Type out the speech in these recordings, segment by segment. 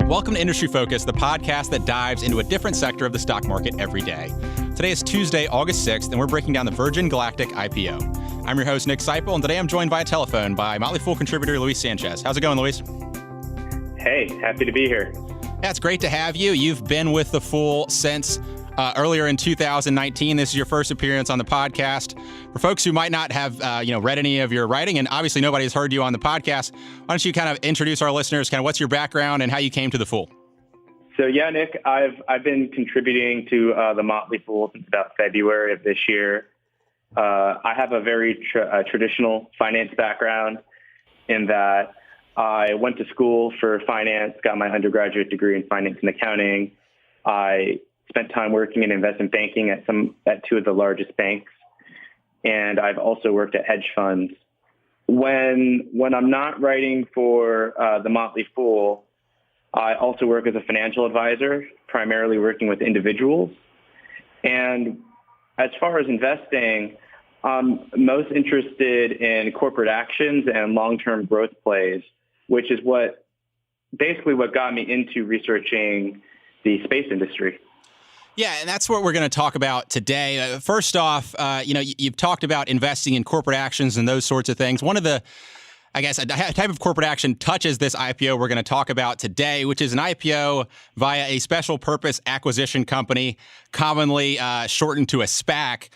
Welcome to Industry Focus, the podcast that dives into a different sector of the stock market every day. Today is Tuesday, August 6th, and we're breaking down the Virgin Galactic IPO. I'm your host, Nick Sciple, and today I'm joined via telephone by Motley Fool contributor Luis Sanchez. How's it going, Luis? Hey, happy to be here. Yeah, it's great to have you. You've been with the Fool since earlier in 2019. This is your first appearance on the podcast. For folks who might not have read any of your writing, and obviously nobody's heard you on the podcast, why don't you kind of introduce our listeners, kind of what's your background and how you came to the Fool? So yeah, Nick, I've been contributing to the Motley Fool since about February of this year. I have a very traditional finance background in that I went to school for finance, got my undergraduate degree in finance and accounting. I spent time working in investment banking at two of the largest banks, and I've also worked at hedge funds. When I'm not writing for the Motley Fool, I also work as a financial advisor, primarily working with individuals. And as far as investing, I'm most interested in corporate actions and long-term growth plays, which is what got me into researching the space industry. Yeah, and that's what we're going to talk about today. First off, you've talked about investing in corporate actions and those sorts of things. One of the, a type of corporate action touches this IPO we're going to talk about today, which is an IPO via a special purpose acquisition company, commonly shortened to a SPAC.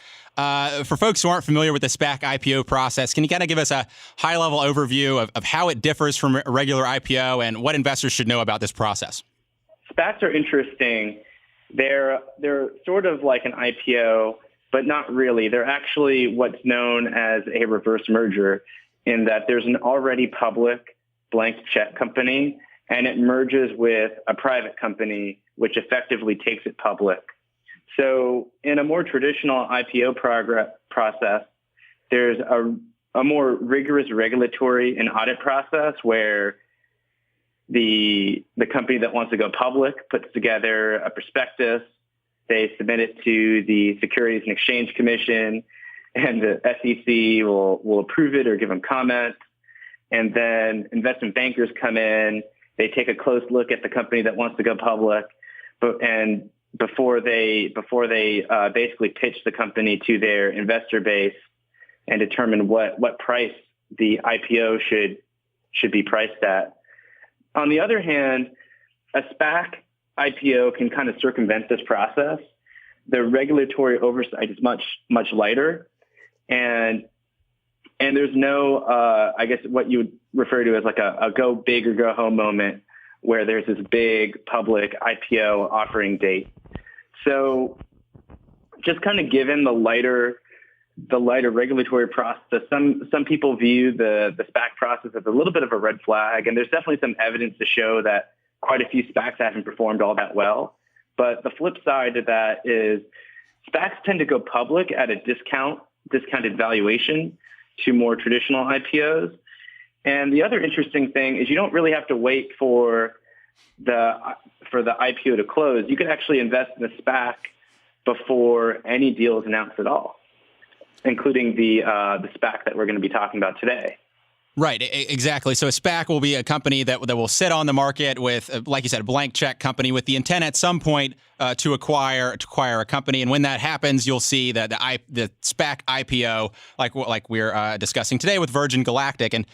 For folks who aren't familiar with the SPAC IPO process, can you kind of give us a high-level overview of how it differs from a regular IPO and what investors should know about this process? SPACs are interesting. They're sort of like an IPO, but not really. They're actually what's known as a reverse merger, in that there's an already public blank check company, and it merges with a private company, which effectively takes it public. So in a more traditional IPO process, there's a more rigorous regulatory and audit process where the company that wants to go public puts together a prospectus. They submit it to the Securities and Exchange Commission, and the SEC will approve it or give them comment. And then investment bankers come in. They take a close look at the company that wants to go public, before they basically pitch the company to their investor base and determine what price the IPO should be priced at. On the other hand, a SPAC IPO can kind of circumvent this process. The regulatory oversight is much, much lighter, and there's no, what you would refer to as like a go big or go home moment where there's this big public IPO offering date. So just kind of given the lighter regulatory process, some people view the SPAC process as a little bit of a red flag, and there's definitely some evidence to show that quite a few SPACs haven't performed all that well. But the flip side to that is SPACs tend to go public at a discounted valuation to more traditional IPOs. And the other interesting thing is you don't really have to wait for the IPO to close. You can actually invest in a SPAC before any deal is announced at all, including the SPAC that we're going to be talking about today. Right, exactly. So a SPAC will be a company that will sit on the market with, like you said, a blank check company with the intent at some point to acquire a company. And when that happens, you'll see that the SPAC IPO, like we're discussing today with Virgin Galactic. And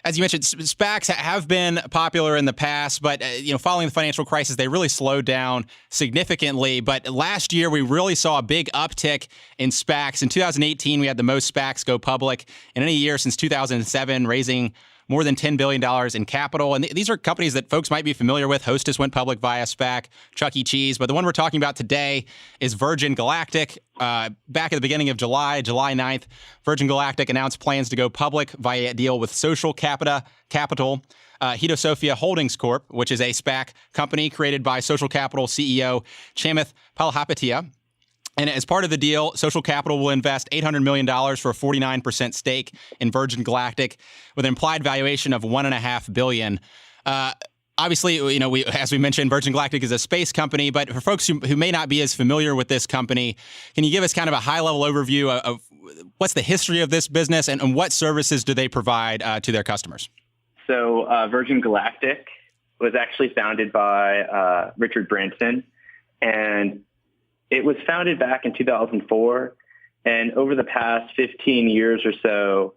as you mentioned, SPACs have been popular in the past, but following the financial crisis, they really slowed down significantly. But last year, we really saw a big uptick in SPACs. In 2018, we had the most SPACs go public in any year since 2007, raising more than $10 billion in capital. And these are companies that folks might be familiar with. Hostess went public via SPAC, Chuck E. Cheese. But the one we're talking about today is Virgin Galactic. Back at the beginning of July 9th, Virgin Galactic announced plans to go public via a deal with Social Capital, Sophia Holdings Corp., which is a SPAC company created by Social Capital CEO Chamath Palihapitiya. And as part of the deal, Social Capital will invest $800 million for a 49% stake in Virgin Galactic with an implied valuation of $1.5 billion. Obviously, as we mentioned, Virgin Galactic is a space company, but for folks who may not be as familiar with this company, can you give us kind of a high-level overview of what's the history of this business and what services do they provide to their customers? So Virgin Galactic was actually founded by Richard Branson, and it was founded back in 2004. And over the past 15 years or so,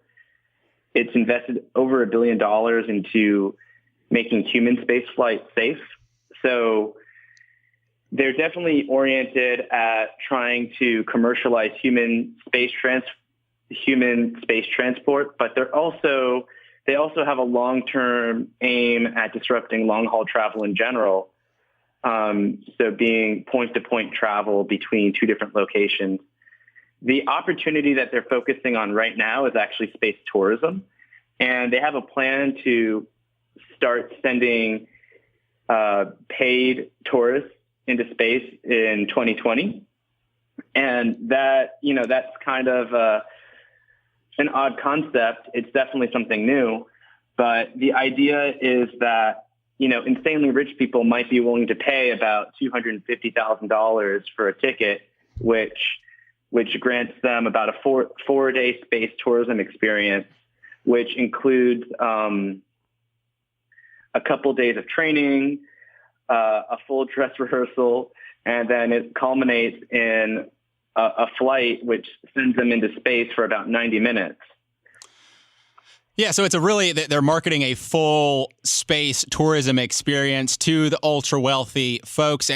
it's invested over $1 billion into making human spaceflight safe. So they're definitely oriented at trying to commercialize human space transport, but they also have a long-term aim at disrupting long-haul travel in general. So being point-to-point travel between two different locations. The opportunity that they're focusing on right now is actually space tourism, and they have a plan to start sending paid tourists into space in 2020. And that's kind of an odd concept. It's definitely something new, but the idea is that, insanely rich people might be willing to pay about $250,000 for a ticket, which grants them about a four-day space tourism experience, which includes a couple days of training, a full dress rehearsal, and then it culminates in a flight which sends them into space for about 90 minutes. Yeah, so they're marketing a full space tourism experience to the ultra wealthy folks.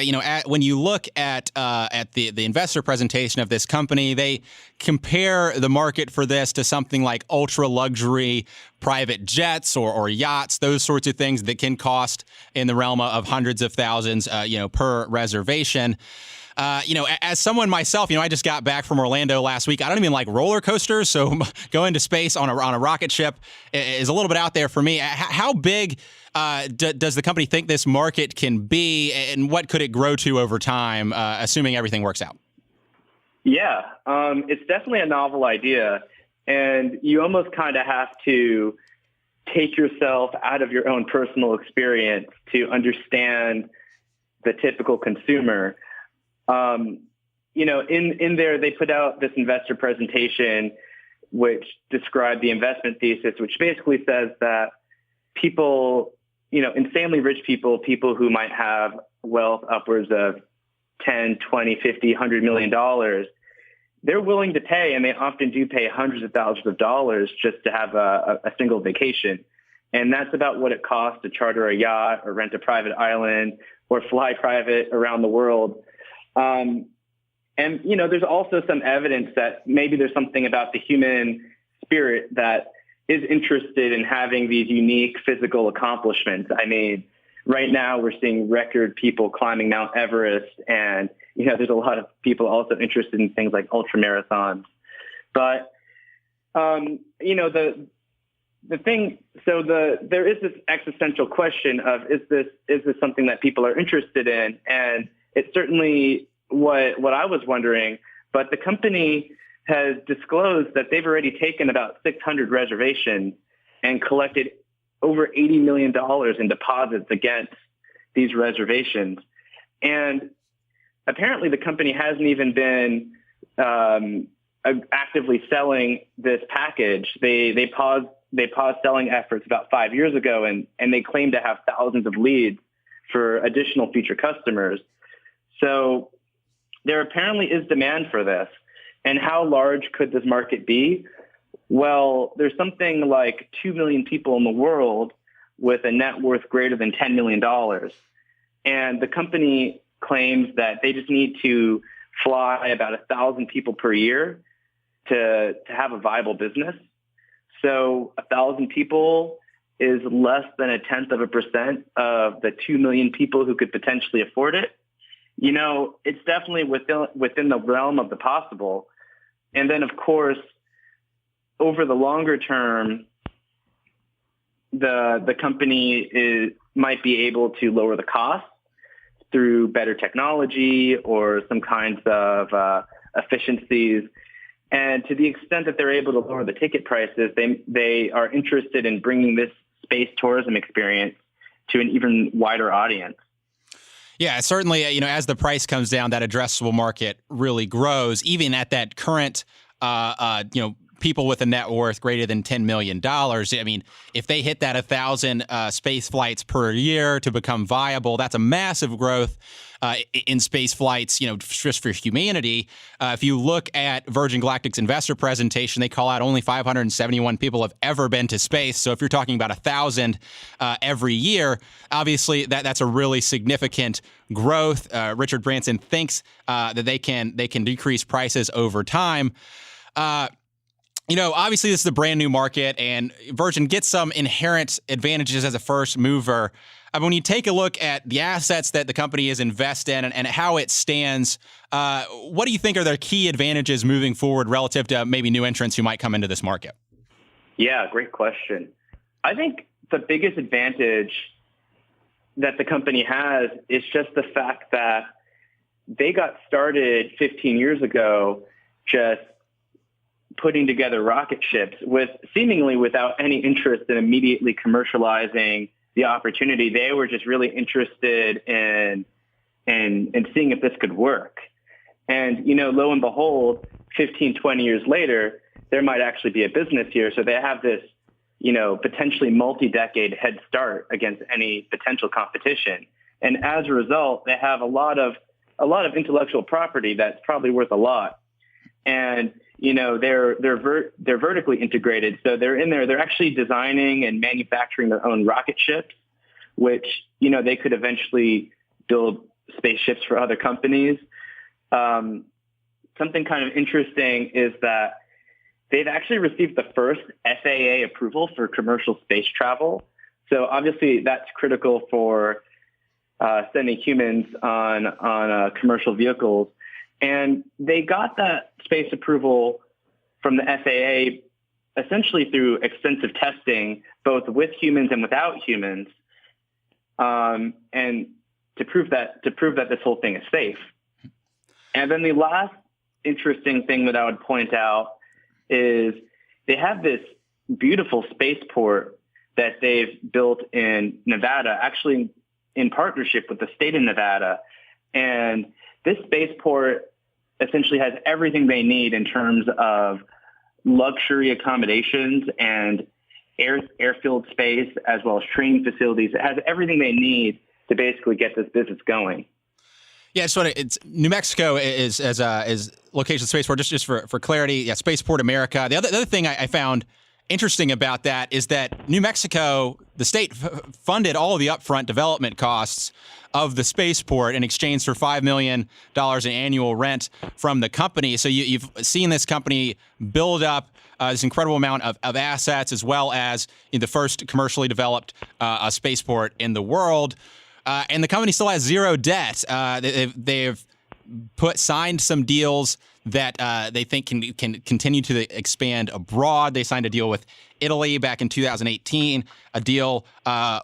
When you look at the investor presentation of this company, they compare the market for this to something like ultra luxury private jets or yachts, those sorts of things that can cost in the realm of hundreds of thousands, per reservation. As someone myself, I just got back from Orlando last week. I don't even like roller coasters, so going to space on a rocket ship is a little bit out there for me. How big does the company think this market can be, and what could it grow to over time, assuming everything works out? Yeah, it's definitely a novel idea, and you almost kind of have to take yourself out of your own personal experience to understand the typical consumer. In there, they put out this investor presentation, which described the investment thesis, which basically says that people, insanely rich people who might have wealth upwards of 10, 20, 50, $100 million, they're willing to pay, and they often do pay hundreds of thousands of dollars just to have a single vacation. And that's about what it costs to charter a yacht or rent a private island or fly private around the world. There's also some evidence that maybe there's something about the human spirit that is interested in having these unique physical accomplishments. I mean, right now we're seeing record people climbing Mount Everest, and, there's a lot of people also interested in things like ultra marathons. But, there is this existential question of, is this something that people are interested in? And it's certainly what I was wondering, but the company has disclosed that they've already taken about 600 reservations and collected over $80 million in deposits against these reservations. And apparently the company hasn't even been actively selling this package. They paused selling efforts about 5 years ago, and they claim to have thousands of leads for additional future customers. So there apparently is demand for this. And how large could this market be? Well, there's something like 2 million people in the world with a net worth greater than $10 million. And the company claims that they just need to fly about 1,000 people per year to have a viable business. So 1,000 people is less than 0.1% of the 2 million people who could potentially afford it. It's definitely within the realm of the possible. And then, of course, over the longer term, the company might be able to lower the cost through better technology or some kinds of efficiencies. And to the extent that they're able to lower the ticket prices, they are interested in bringing this space tourism experience to an even wider audience. Yeah, certainly, as the price comes down, that addressable market really grows. Even at that current, people with a net worth greater than $10 million. I mean, if they hit that 1,000 space flights per year to become viable, that's a massive growth in space flights, just for humanity. If you look at Virgin Galactic's investor presentation, they call out only 571 people have ever been to space. So if you're talking about 1,000 every year, obviously that's a really significant growth. Richard Branson thinks that they can decrease prices over time. Obviously this is a brand new market, and Virgin gets some inherent advantages as a first mover. When you take a look at the assets that the company is invested in and how it stands, what do you think are their key advantages moving forward relative to maybe new entrants who might come into this market? Yeah, great question. I think the biggest advantage that the company has is just the fact that they got started 15 years ago just putting together rocket ships seemingly without any interest in immediately commercializing the opportunity. They were just really interested in seeing if this could work. And, lo and behold, 15, 20 years later, there might actually be a business here. So they have this, potentially multi-decade head start against any potential competition. And as a result, they have a lot of intellectual property that's probably worth a lot. And, they're vertically integrated. So they're in there. They're actually designing and manufacturing their own rocket ships, which, they could eventually build spaceships for other companies. Something kind of interesting is that they've actually received the first FAA approval for commercial space travel. So obviously that's critical for sending humans on commercial vehicles. And they got that space approval from the FAA essentially through extensive testing, both with humans and without humans, and to prove that this whole thing is safe. And then the last interesting thing that I would point out is they have this beautiful spaceport that they've built in Nevada, actually in partnership with the state of Nevada. And this spaceport essentially has everything they need in terms of luxury accommodations and airfield space, as well as training facilities. It has everything they need to basically get this business going. Yeah, it's New Mexico is location spaceport. Just for clarity, yeah, Spaceport America. The other thing I found interesting about that is that New Mexico, the state funded all of the upfront development costs of the spaceport in exchange for $5 million in annual rent from the company. So you've seen this company build up this incredible amount of assets, as well as the first commercially developed spaceport in the world. And the company still has zero debt. They've signed some deals that they think can continue to expand abroad. They signed a deal with Italy back in 2018, a deal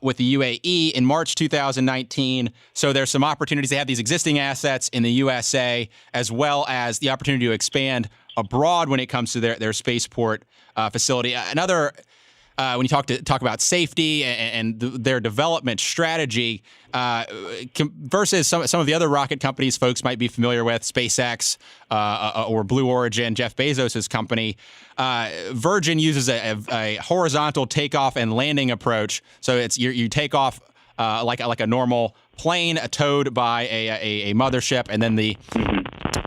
with the UAE in March 2019. So there's some opportunities. They have these existing assets in the USA, as well as the opportunity to expand abroad when it comes to their spaceport facility. Another when you talk about safety and their development strategy versus some of the other rocket companies folks might be familiar with, SpaceX or Blue Origin, Jeff Bezos' company, Virgin uses a horizontal takeoff and landing approach. So it's you take off like a normal plane, towed by a mothership, and then the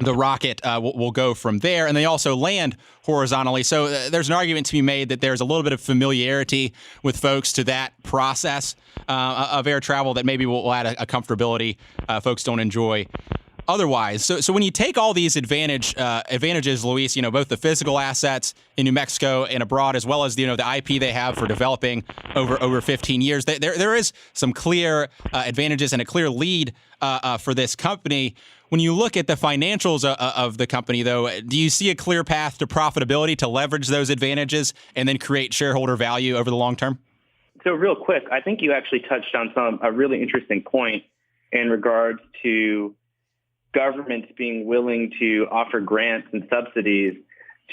rocket will go from there. And they also land horizontally. So there's an argument to be made that there's a little bit of familiarity with folks to that process of air travel that maybe will add a comfortability folks don't enjoy otherwise. So when you take all these advantages, Luis, both the physical assets in New Mexico and abroad, as well as the IP they have for developing over 15 years, there is some clear advantages and a clear lead for this company. When you look at the financials of the company, though, do you see a clear path to profitability to leverage those advantages and then create shareholder value over the long term? So real quick, I think you actually touched on a really interesting point in regards to governments being willing to offer grants and subsidies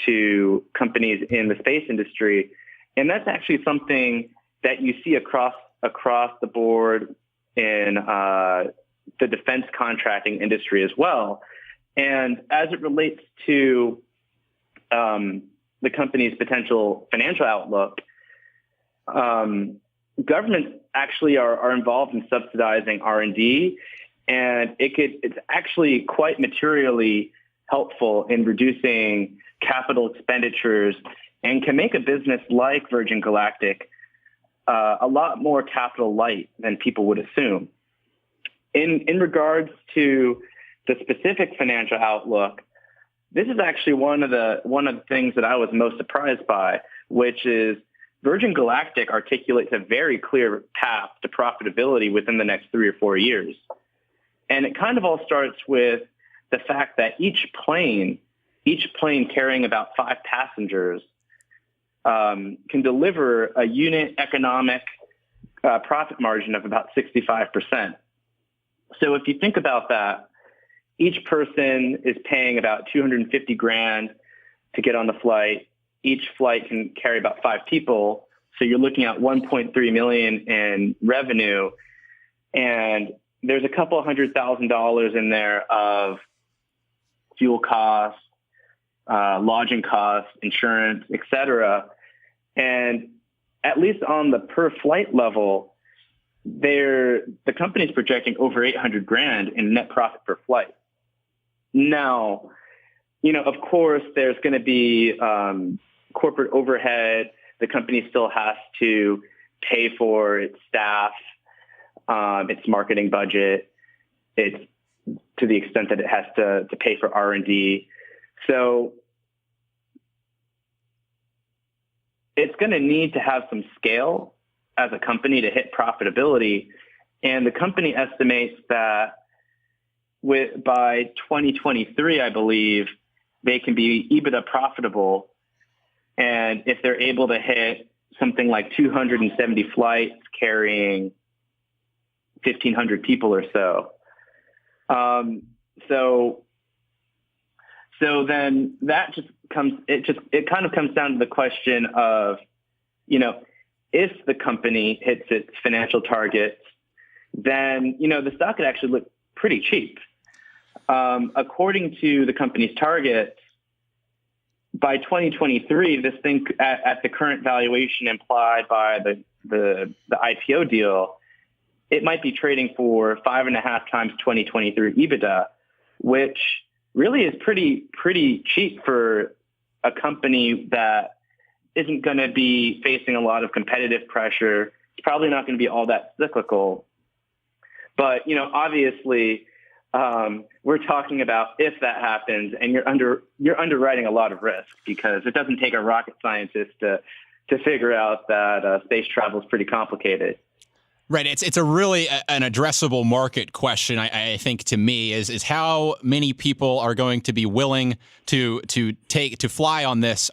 to companies in the space industry. And that's actually something that you see across the board in the defense contracting industry as well. And as it relates to the company's potential financial outlook, governments actually are involved in subsidizing R&D, and it's actually quite materially helpful in reducing capital expenditures and can make a business like Virgin Galactic a lot more capital light than people would assume. In regards to the specific financial outlook, this is actually one of the things that I was most surprised by, which is Virgin Galactic articulates a very clear path to profitability within the next 3 or 4 years. And it kind of all starts with the fact that each plane carrying about 5 passengers can deliver a unit economic profit margin of about 65%. So if you think about that, each person is paying about $250,000 to get on the flight. Each flight can carry about 5 people. So you're looking at $1.3 million in revenue. And there's a couple $100,000 in there of fuel costs, lodging costs, insurance, et cetera. And at least on the per flight level, the company's projecting over $800,000 in net profit per flight. Now, of course, there's going to be corporate overhead. The company still has to pay for its staff, its marketing budget, to the extent that it has to pay for R&D. So it's going to need to have some scale as a company to hit profitability. And the company estimates that by 2023, I believe, they can be EBITDA profitable. And if they're able to hit something like 270 flights carrying 1,500 people or so. So then that it kind of comes down to the question of, if the company hits its financial targets, then, the stock could actually look pretty cheap. According to the company's targets, by 2023, this thing at the current valuation implied by the IPO deal, it might be trading for 5.5 times 2023 EBITDA, which really is pretty cheap for a company that isn't going to be facing a lot of competitive pressure. It's probably not going to be all that cyclical. But, obviously, we're talking about if that happens, and you're underwriting a lot of risk, because it doesn't take a rocket scientist to figure out that space travel is pretty complicated. Right. It's a really an addressable market question, I think, to me, is how many people are going to be willing to fly on this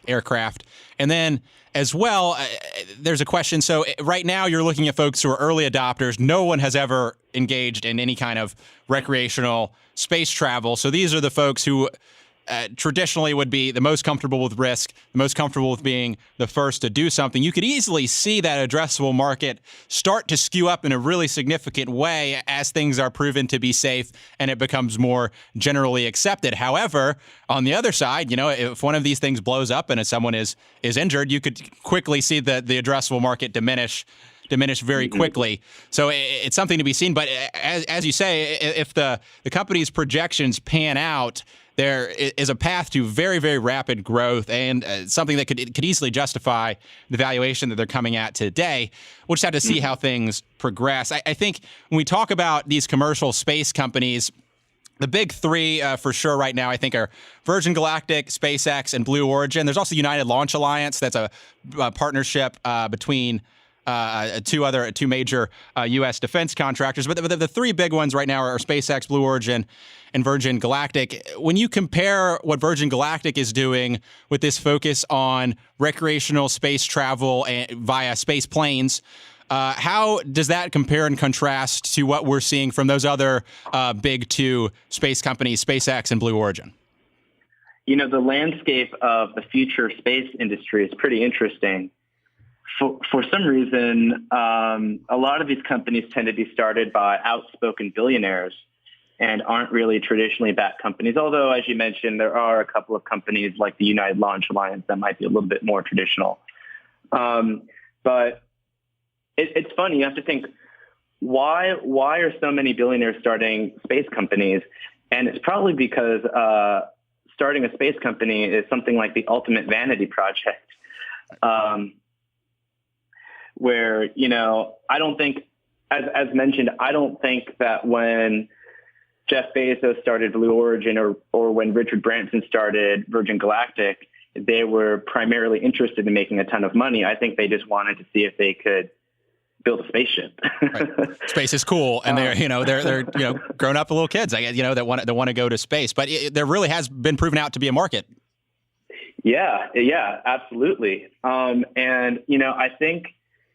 aircraft. And then as well, there's a question. So right now you're looking at folks who are early adopters. No one has ever engaged in any kind of recreational space travel. So these are the folks who traditionally would be the most comfortable with risk, the most comfortable with being the first to do something. You could easily see that addressable market start to skew up in a really significant way as things are proven to be safe and it becomes more generally accepted. However, on the other side, if one of these things blows up and if someone is injured, you could quickly see the addressable market diminish very quickly. So it's something to be seen. But as you say, if the company's projections pan out, there is a path to very, very rapid growth and something that could easily justify the valuation that they're coming at today. We'll just have to see how things progress. I think when we talk about these commercial space companies, the big three for sure right now, I think, are Virgin Galactic, SpaceX, and Blue Origin. There's also United Launch Alliance. That's a partnership between two major U.S. defense contractors. But the three big ones right now are SpaceX, Blue Origin, and Virgin Galactic. When you compare what Virgin Galactic is doing with this focus on recreational space travel via space planes, how does that compare and contrast to what we're seeing from those other big two space companies, SpaceX and Blue Origin? The landscape of the future space industry is pretty interesting. For some reason, a lot of these companies tend to be started by outspoken billionaires and aren't really traditionally backed companies. Although, as you mentioned, there are a couple of companies like the United Launch Alliance that might be a little bit more traditional. But it's funny. You have to think, why are so many billionaires starting space companies? And it's probably because starting a space company is something like the ultimate vanity project, where, I don't think, as mentioned, I don't think that when Jeff Bezos started Blue Origin or when Richard Branson started Virgin Galactic, they were primarily interested in making a ton of money. I think they just wanted to see if they could build a spaceship. Right. Space is cool, and they're grown up little kids, I guess, that want to go to space. But there really has been proven out to be a market. Yeah, absolutely. And I think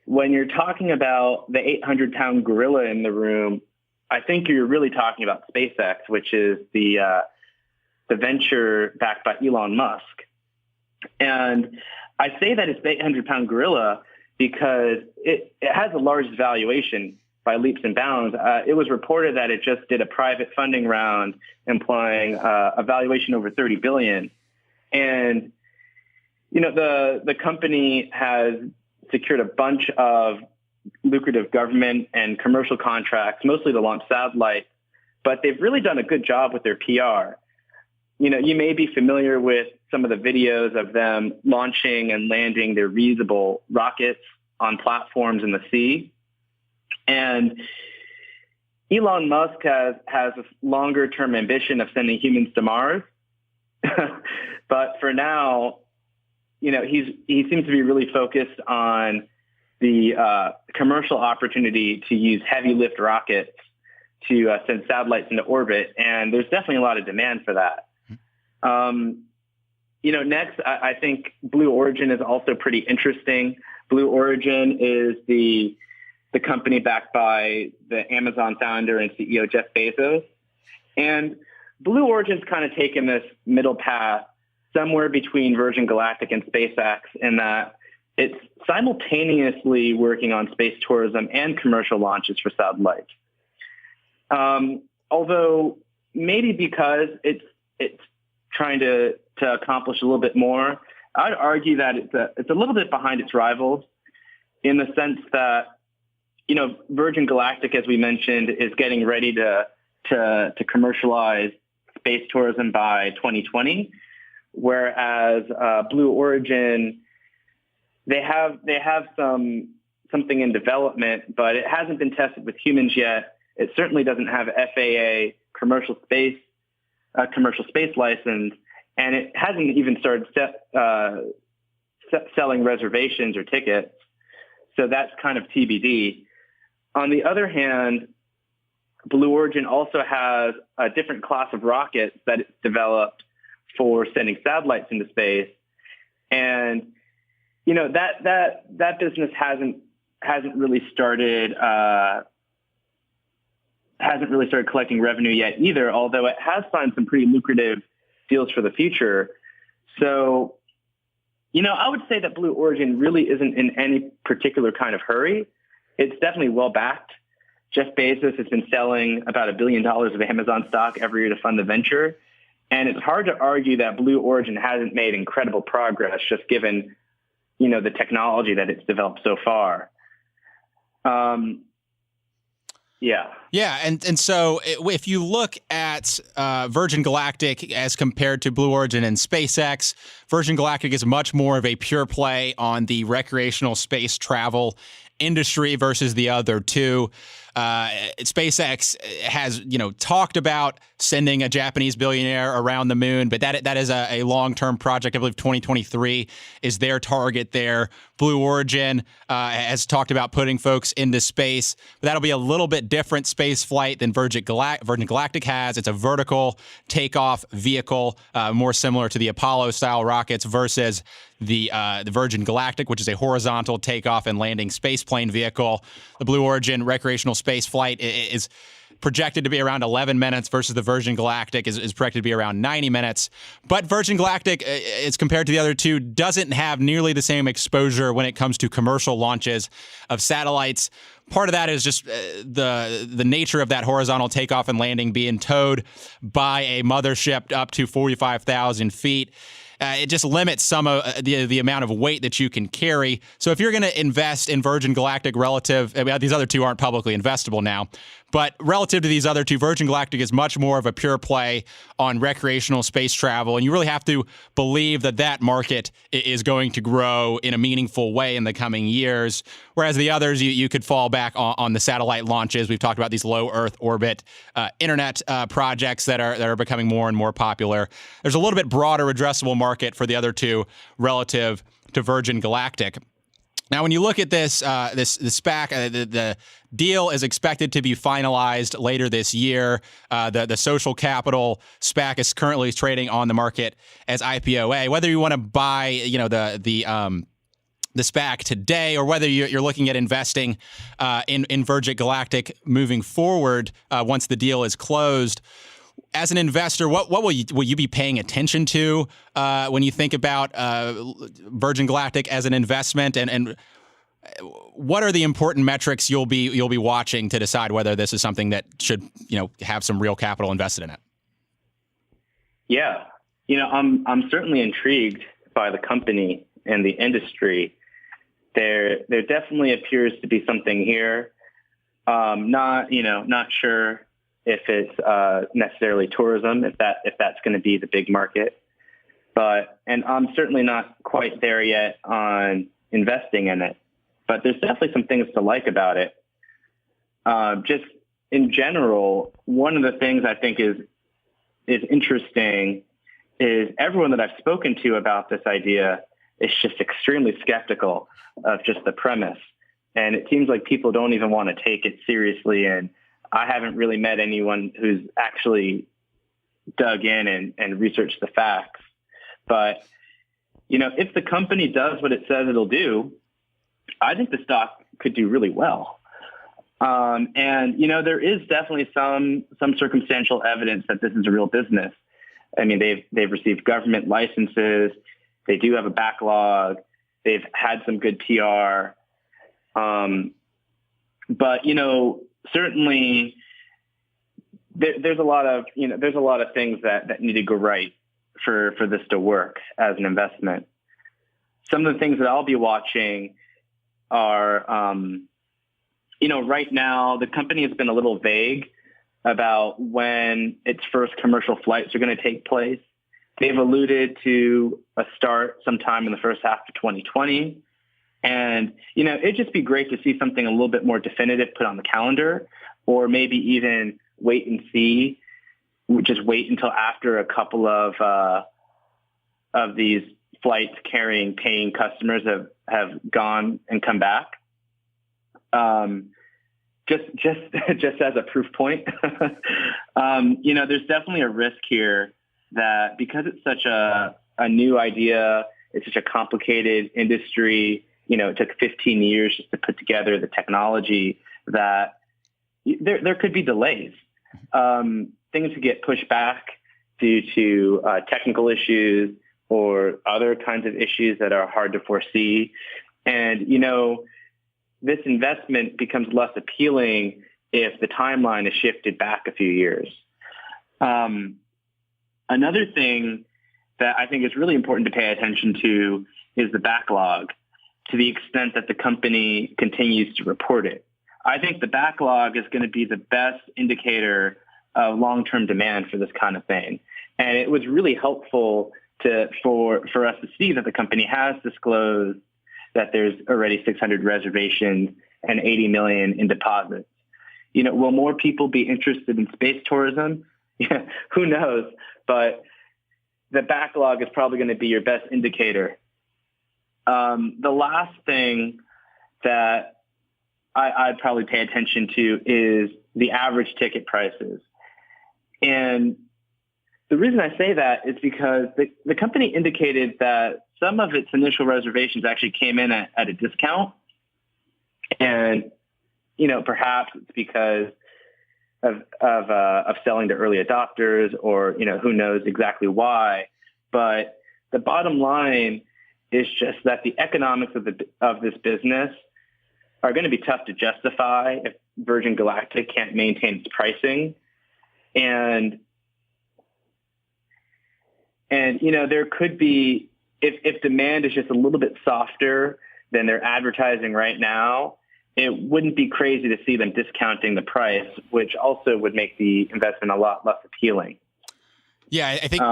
when you're talking about the 800-pound gorilla in the room, I think you're really talking about SpaceX, which is the venture backed by Elon Musk. And I say that it's the 800-pound gorilla because it has the largest valuation by leaps and bounds. It was reported that it just did a private funding round implying a valuation over $30 billion. And, the company has secured a bunch of lucrative government and commercial contracts, mostly to launch satellites, but they've really done a good job with their PR. You may be familiar with some of the videos of them launching and landing their reusable rockets on platforms in the sea. And Elon Musk has a longer-term ambition of sending humans to Mars. But for now, he seems to be really focused on the commercial opportunity to use heavy lift rockets to send satellites into orbit. And there's definitely a lot of demand for that. Next, I think Blue Origin is also pretty interesting. Blue Origin is the company backed by the Amazon founder and CEO Jeff Bezos. And Blue Origin's kind of taken this middle path somewhere between Virgin Galactic and SpaceX in that it's simultaneously working on space tourism and commercial launches for satellites. Although maybe because it's trying to accomplish a little bit more, I'd argue that it's a little bit behind its rivals in the sense that, Virgin Galactic, as we mentioned, is getting ready to commercialize space tourism by 2020, whereas Blue Origin, they have something in development, but it hasn't been tested with humans yet. It certainly doesn't have FAA commercial space license, and it hasn't even started selling reservations or tickets. So that's kind of TBD. On the other hand, Blue Origin also has a different class of rockets that it's developed for sending satellites into space. And, that business hasn't really started collecting revenue yet either, although it has signed some pretty lucrative deals for the future. So, I would say that Blue Origin really isn't in any particular kind of hurry. It's definitely well-backed. Jeff Bezos has been selling about $1 billion of Amazon stock every year to fund the venture. And it's hard to argue that Blue Origin hasn't made incredible progress just given, the technology that it's developed so far. Yeah. Yeah. And so if you look at Virgin Galactic as compared to Blue Origin and SpaceX, Virgin Galactic is much more of a pure play on the recreational space travel industry versus the other two. SpaceX has, talked about sending a Japanese billionaire around the moon, but that is a long-term project. I believe 2023 is their target there. Blue Origin has talked about putting folks into space, but that'll be a little bit different space flight than Virgin Galactic has. It's a vertical takeoff vehicle, more similar to the Apollo-style rockets versus the Virgin Galactic, which is a horizontal takeoff and landing spaceplane vehicle. The Blue Origin recreational space flight is projected to be around 11 minutes versus the Virgin Galactic is projected to be around 90 minutes. But Virgin Galactic, as compared to the other two, doesn't have nearly the same exposure when it comes to commercial launches of satellites. Part of that is just the nature of that horizontal takeoff and landing being towed by a mothership up to 45,000 feet. It just limits some of the amount of weight that you can carry. So if you're going to invest in Virgin Galactic relative, these other two aren't publicly investable now, but relative to these other two, Virgin Galactic is much more of a pure play on recreational space travel. And you really have to believe that that market is going to grow in a meaningful way in the coming years. Whereas the others, you could fall back on the satellite launches. We've talked about these low Earth orbit internet projects that are becoming more and more popular. There's a little bit broader addressable market for the other two relative to Virgin Galactic. Now, when you look at this SPAC, the deal is expected to be finalized later this year. The social capital SPAC is currently trading on the market as IPOA. Whether you want to buy, the SPAC today, or whether you're looking at investing in Virgin Galactic moving forward once the deal is closed. As an investor, what will you be paying attention to when you think about Virgin Galactic as an investment, and what are the important metrics you'll be watching to decide whether this is something that should have some real capital invested in it? Yeah, I'm certainly intrigued by the company and the industry. There definitely appears to be something here. Not sure if it's necessarily tourism, if that's going to be the big market. And I'm certainly not quite there yet on investing in it. But there's definitely some things to like about it. Just in general, one of the things I think is interesting is everyone that I've spoken to about this idea is just extremely skeptical of just the premise. And it seems like people don't even want to take it seriously. And I haven't really met anyone who's actually dug in and researched the facts. But, if the company does what it says it'll do, I think the stock could do really well. And there is definitely some circumstantial evidence that this is a real business. I mean, they've received government licenses. They do have a backlog. They've had some good PR. But, certainly there's a lot of things that need to go right for this to work as an investment. Some of the things that I'll be watching are, right now the company has been a little vague about when its first commercial flights are going to take place. They've alluded to a start sometime in the first half of 2020. And, it'd just be great to see something a little bit more definitive put on the calendar, or maybe even wait and see, just wait until after a couple of these flights carrying paying customers have gone and come back. Just as a proof point, there's definitely a risk here that because it's such a new idea, it's such a complicated industry, it took 15 years just to put together the technology, that there could be delays. Things could get pushed back due to technical issues or other kinds of issues that are hard to foresee. And, this investment becomes less appealing if the timeline is shifted back a few years. Another thing that I think is really important to pay attention to is the backlog, to the extent that the company continues to report it. I think the backlog is going to be the best indicator of long-term demand for this kind of thing. And it was really helpful for us to see that the company has disclosed that there's already 600 reservations and 80 million in deposits. Will more people be interested in space tourism? Who knows? But the backlog is probably going to be your best indicator. The last thing that I'd probably pay attention to is the average ticket prices. And the reason I say that is because the company indicated that some of its initial reservations actually came in at a discount. And, perhaps it's because of selling to early adopters, or who knows exactly why. But the bottom line is just that the economics of this business are going to be tough to justify if Virgin Galactic can't maintain its pricing. And there could be, if demand is just a little bit softer than they're advertising right now, it wouldn't be crazy to see them discounting the price, which also would make the investment a lot less appealing. Yeah, I think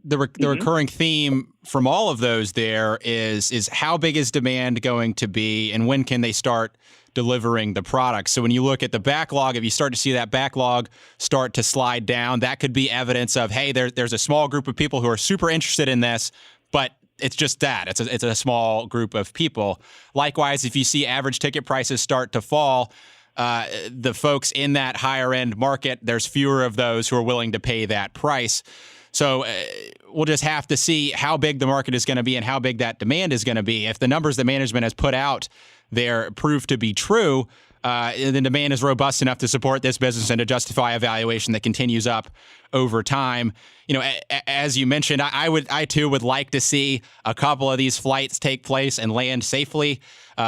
the recurring theme from all of those there is how big is demand going to be, and when can they start delivering the product? So when you look at the backlog, if you start to see that backlog start to slide down, that could be evidence of, hey, there's a small group of people who are super interested in this, but it's just that. It's a small group of people. Likewise, if you see average ticket prices start to fall, the folks in that higher end market, there's fewer of those who are willing to pay that price. So we'll just have to see how big the market is going to be and how big that demand is going to be. If the numbers that management has put out there prove to be true, then demand is robust enough to support this business and to justify a valuation that continues up over time. As you mentioned, I too would like to see a couple of these flights take place and land safely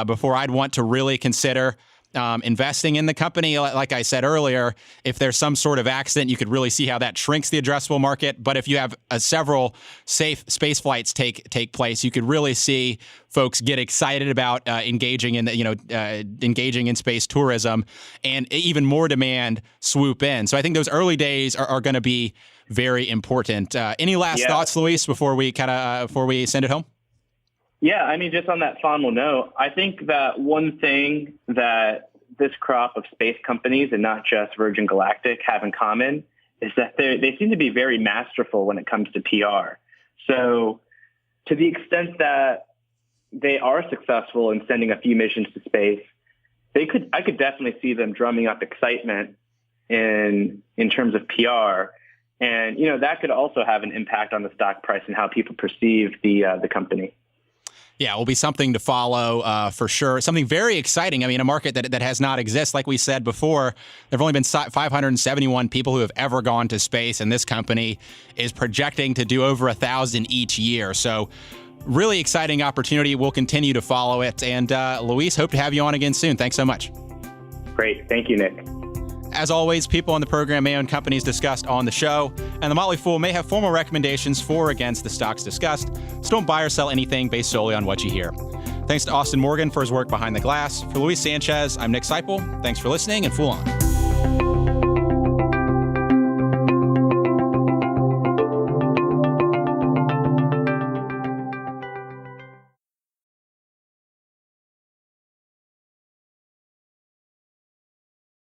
before I'd want to really consider investing in the company. Like I said earlier, if there's some sort of accident, you could really see how that shrinks the addressable market. But if you have several safe space flights take place, you could really see folks get excited about engaging in space tourism, and even more demand swoop in. So I think those early days are going to be very important. Any last thoughts, Luis, before we send it home? Yeah, I mean, just on that final note, I think that one thing that this crop of space companies, and not just Virgin Galactic, have in common is that they seem to be very masterful when it comes to PR. So to the extent that they are successful in sending a few missions to space, I could definitely see them drumming up excitement in terms of PR. And, that could also have an impact on the stock price and how people perceive the company. Yeah, it will be something to follow for sure. Something very exciting. I mean, a market that has not existed. Like we said before, there have only been 571 people who have ever gone to space, and this company is projecting to do over 1,000 each year. So really exciting opportunity. We'll continue to follow it. And Luis, hope to have you on again soon. Thanks so much. Great. Thank you, Nick. As always, people on the program may own companies discussed on the show, and the Motley Fool may have formal recommendations for or against the stocks discussed, so don't buy or sell anything based solely on what you hear. Thanks to Austin Morgan for his work behind the glass. For Luis Sanchez, I'm Nick Sciple. Thanks for listening, and Fool on.